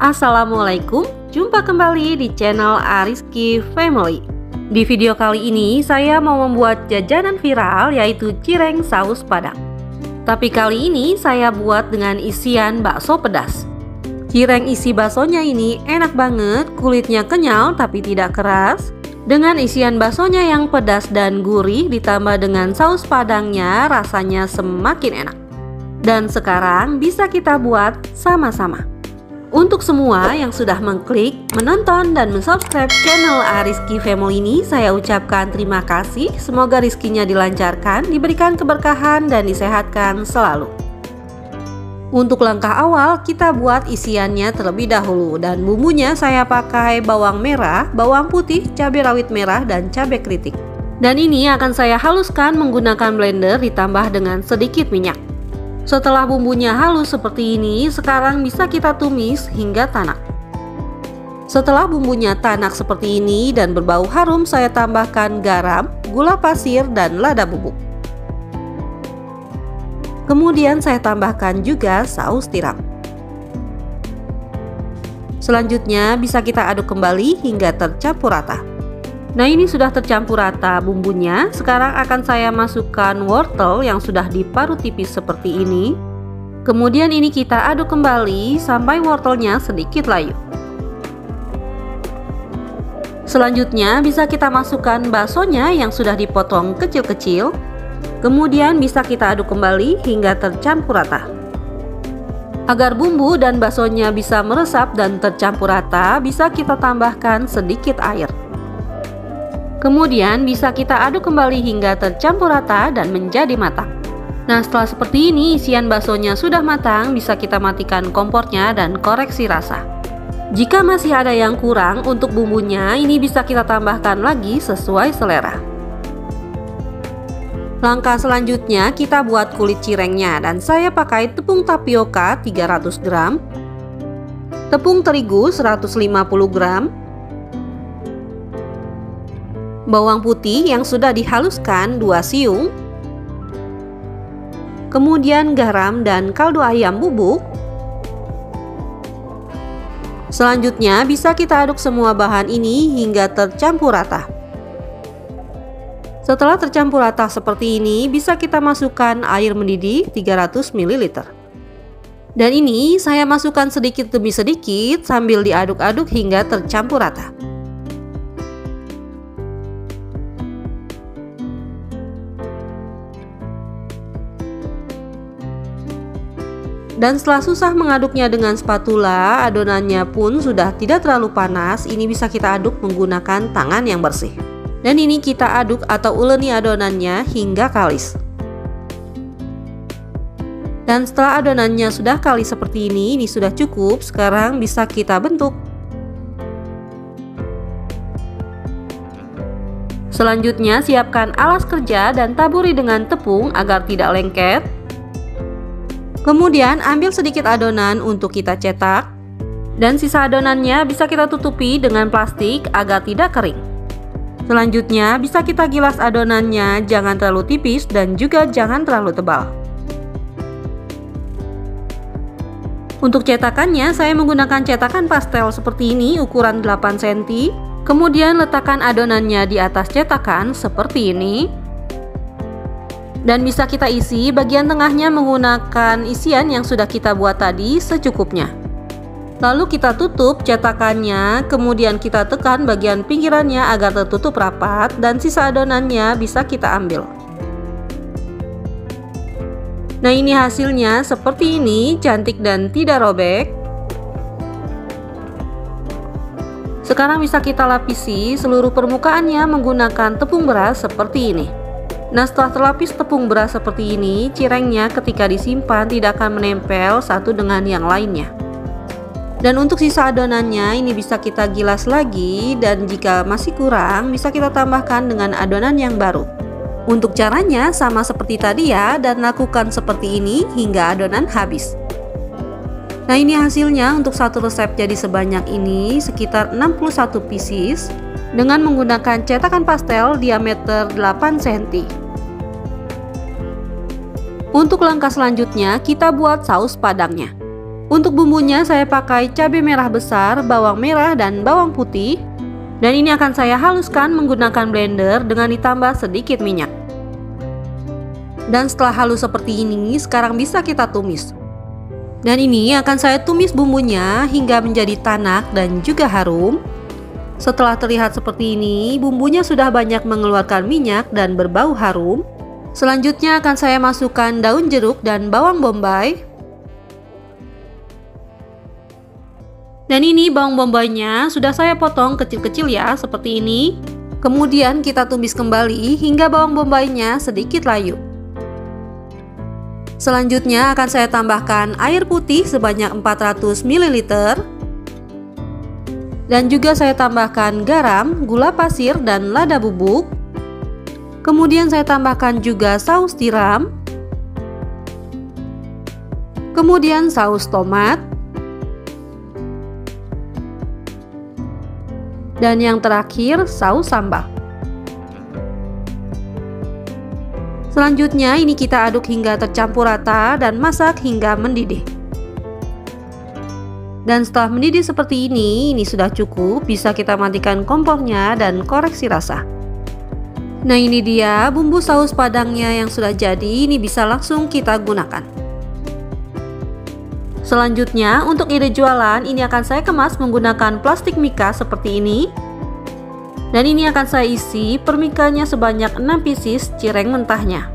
Assalamualaikum, jumpa kembali di channel Ariski Family. Di video kali ini saya mau membuat jajanan viral yaitu cireng saus padang. Tapi kali ini saya buat dengan isian bakso pedas. Cireng isi baksonya ini enak banget, kulitnya kenyal tapi tidak keras. Dengan isian baksonya yang pedas dan gurih ditambah dengan saus padangnya, rasanya semakin enak. Dan sekarang bisa kita buat sama-sama. Untuk semua yang sudah mengklik, menonton, dan mensubscribe channel Ariski Family ini, saya ucapkan terima kasih. Semoga rizkinya dilancarkan, diberikan keberkahan, dan disehatkan selalu. Untuk langkah awal, kita buat isiannya terlebih dahulu. Dan bumbunya saya pakai bawang merah, bawang putih, cabai rawit merah, dan cabai keriting. Dan ini akan saya haluskan menggunakan blender ditambah dengan sedikit minyak. Setelah bumbunya halus seperti ini, sekarang bisa kita tumis hingga tanak. Setelah bumbunya tanak seperti ini dan berbau harum, saya tambahkan garam, gula pasir, dan lada bubuk. Kemudian saya tambahkan juga saus tiram. Selanjutnya bisa kita aduk kembali hingga tercampur rata. Nah, ini sudah tercampur rata bumbunya. Sekarang akan saya masukkan wortel yang sudah diparut tipis seperti ini. Kemudian ini kita aduk kembali sampai wortelnya sedikit layu. Selanjutnya bisa kita masukkan baksonya yang sudah dipotong kecil-kecil. Kemudian bisa kita aduk kembali hingga tercampur rata. Agar bumbu dan baksonya bisa meresap dan tercampur rata, bisa kita tambahkan sedikit air. Kemudian bisa kita aduk kembali hingga tercampur rata dan menjadi matang. Nah, setelah seperti ini isian baksonya sudah matang, bisa kita matikan kompornya dan koreksi rasa. Jika masih ada yang kurang untuk bumbunya, ini bisa kita tambahkan lagi sesuai selera. Langkah selanjutnya kita buat kulit cirengnya, dan saya pakai tepung tapioka 300 gram, tepung terigu 150 gram, bawang putih yang sudah dihaluskan 2 siung, kemudian garam dan kaldu ayam bubuk. Selanjutnya bisa kita aduk semua bahan ini hingga tercampur rata. Setelah tercampur rata seperti ini, bisa kita masukkan air mendidih 300 ml. Dan ini saya masukkan sedikit demi sedikit sambil diaduk-aduk hingga tercampur rata. Dan setelah susah mengaduknya dengan spatula, adonannya pun sudah tidak terlalu panas. Ini bisa kita aduk menggunakan tangan yang bersih. Dan ini kita aduk atau uleni adonannya hingga kalis. Dan setelah adonannya sudah kalis seperti ini sudah cukup. Sekarang bisa kita bentuk. Selanjutnya siapkan alas kerja dan taburi dengan tepung agar tidak lengket. Kemudian ambil sedikit adonan untuk kita cetak, dan sisa adonannya bisa kita tutupi dengan plastik agar tidak kering. Selanjutnya bisa kita gilas adonannya, jangan terlalu tipis dan juga jangan terlalu tebal. Untuk cetakannya saya menggunakan cetakan pastel seperti ini ukuran 8 cm. Kemudian letakkan adonannya di atas cetakan seperti ini. Dan bisa kita isi bagian tengahnya menggunakan isian yang sudah kita buat tadi secukupnya. Lalu kita tutup cetakannya, kemudian kita tekan bagian pinggirannya agar tertutup rapat dan sisa adonannya bisa kita ambil. Nah, ini hasilnya seperti ini, cantik dan tidak robek. Sekarang bisa kita lapisi seluruh permukaannya menggunakan tepung beras seperti ini. Nah, setelah terlapis tepung beras seperti ini, cirengnya ketika disimpan tidak akan menempel satu dengan yang lainnya. Dan untuk sisa adonannya ini bisa kita gilas lagi, dan jika masih kurang bisa kita tambahkan dengan adonan yang baru. Untuk caranya sama seperti tadi ya, dan lakukan seperti ini hingga adonan habis. Nah, ini hasilnya untuk satu resep jadi sebanyak ini sekitar 61 pieces dengan menggunakan cetakan pastel diameter 8 cm. Untuk langkah selanjutnya kita buat saus padangnya. Untuk bumbunya saya pakai cabai merah besar, bawang merah, dan bawang putih. Dan ini akan saya haluskan menggunakan blender dengan ditambah sedikit minyak. Dan setelah halus seperti ini, sekarang bisa kita tumis. Dan ini akan saya tumis bumbunya hingga menjadi tanak dan juga harum. Setelah terlihat seperti ini, bumbunya sudah banyak mengeluarkan minyak dan berbau harum. Selanjutnya akan saya masukkan daun jeruk dan bawang bombay. Dan ini bawang bombaynya sudah saya potong kecil-kecil ya, seperti ini. Kemudian kita tumis kembali hingga bawang bombaynya sedikit layu. Selanjutnya akan saya tambahkan air putih sebanyak 400 ml. Dan juga saya tambahkan garam, gula pasir, dan lada bubuk. Kemudian saya tambahkan juga saus tiram. Kemudian saus tomat. Dan yang terakhir, saus sambal. Selanjutnya ini kita aduk hingga tercampur rata dan masak hingga mendidih. Dan setelah mendidih seperti ini sudah cukup, bisa kita matikan kompornya dan koreksi rasa. Nah ini dia bumbu saus padangnya yang sudah jadi, ini bisa langsung kita gunakan. Selanjutnya untuk ide jualan, ini akan saya kemas menggunakan plastik mika seperti ini. Dan ini akan saya isi permikanya sebanyak 6 pieces cireng mentahnya.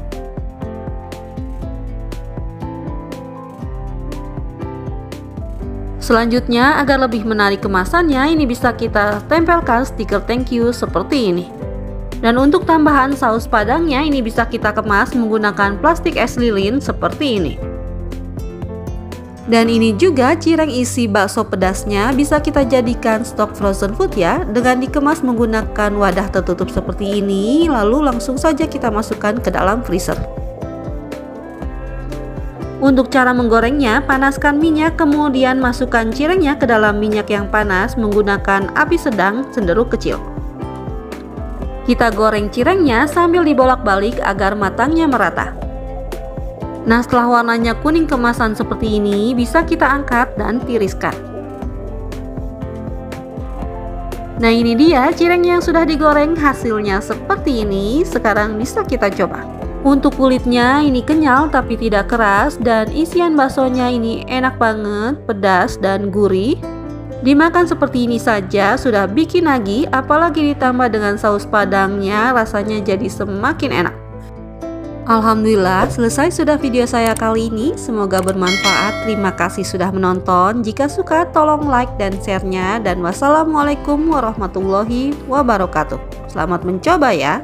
Selanjutnya agar lebih menarik kemasannya, ini bisa kita tempelkan stiker thank you seperti ini. Dan untuk tambahan saus padangnya, ini bisa kita kemas menggunakan plastik es lilin seperti ini. Dan ini juga cireng isi bakso pedasnya bisa kita jadikan stok frozen food ya, dengan dikemas menggunakan wadah tertutup seperti ini, lalu langsung saja kita masukkan ke dalam freezer. Untuk cara menggorengnya, panaskan minyak kemudian masukkan cirengnya ke dalam minyak yang panas menggunakan api sedang cenderung kecil. Kita goreng cirengnya sambil dibolak-balik agar matangnya merata. Nah setelah warnanya kuning kemasan seperti ini, bisa kita angkat dan tiriskan. Nah ini dia cireng yang sudah digoreng, hasilnya seperti ini. Sekarang bisa kita coba. Untuk kulitnya ini kenyal tapi tidak keras, dan isian baksonya ini enak banget, pedas dan gurih. Dimakan seperti ini saja sudah bikin nagih, apalagi ditambah dengan saus padangnya, rasanya jadi semakin enak. Alhamdulillah selesai sudah video saya kali ini, semoga bermanfaat. Terima kasih sudah menonton. Jika suka tolong like dan share-nya, dan wassalamualaikum warahmatullahi wabarakatuh. Selamat mencoba ya.